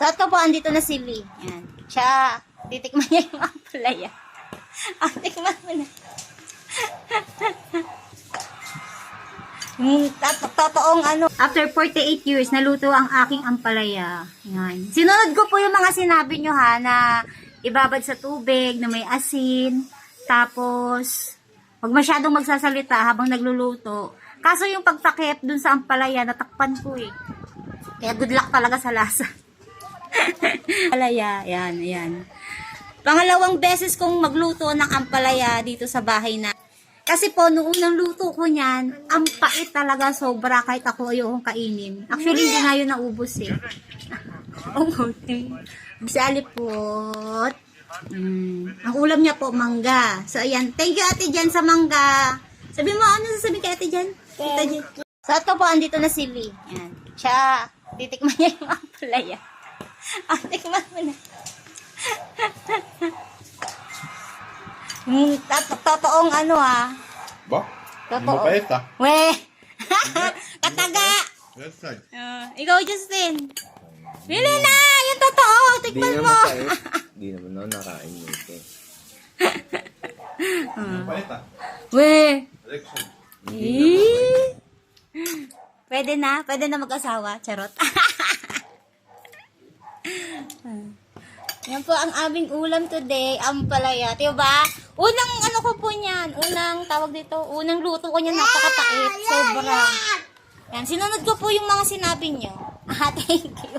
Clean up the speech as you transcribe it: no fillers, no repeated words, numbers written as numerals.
So, ito po, andito na si Lee. Yan. Siya, titikman niya yung ampalaya. Tikman mo na. Totoong ano. After 48 years, naluto ang aking ampalaya. Yan. Sinunod ko po yung mga sinabi nyo ha, na ibabad sa tubig, na may asin, tapos, wag masyadong magsasalita habang nagluluto. Kaso yung pagtakip dun sa ampalaya, natakpan ko eh. Kaya good luck talaga sa lasa. Ampalaya, yan, yan. Pangalawang beses kong magluto ng ampalaya dito sa bahay na. Kasi po, noong unang luto ko niyan, ang pait talaga sobra kahit ako ayokong kainin. Actually, hindi nga yun naubos eh. Oh, okay. Salipot. Ang ulam niya po, mangga. So, ayan. Thank you, Ate Jan, sa mangga. Sabi mo, ano sasabi kay Ate Jan? Tita Jan. So, ito po, andito na si Lee. Yan. Siya, titikman niya yung ampalaya. Tikman mo na. Totoong ano ah. Ba? Totoo. Mabait ah. We! Kataga! Yes, sir. Ikaw, Justin. Bili na! Yung totoo! Tikman mo! Hindi naman ako nakain nito. Mabait ah. We! Election. Pwede na? Pwede na mag-asawa? Charot. Yan po ang aming ulam today, ampalaya. Diba? Unang ano ko po niyan, unang tawag dito, unang luto ko niyan, napakapait. Sobra. Yan, sinunod ko po yung mga sinabi niyo. Thank you.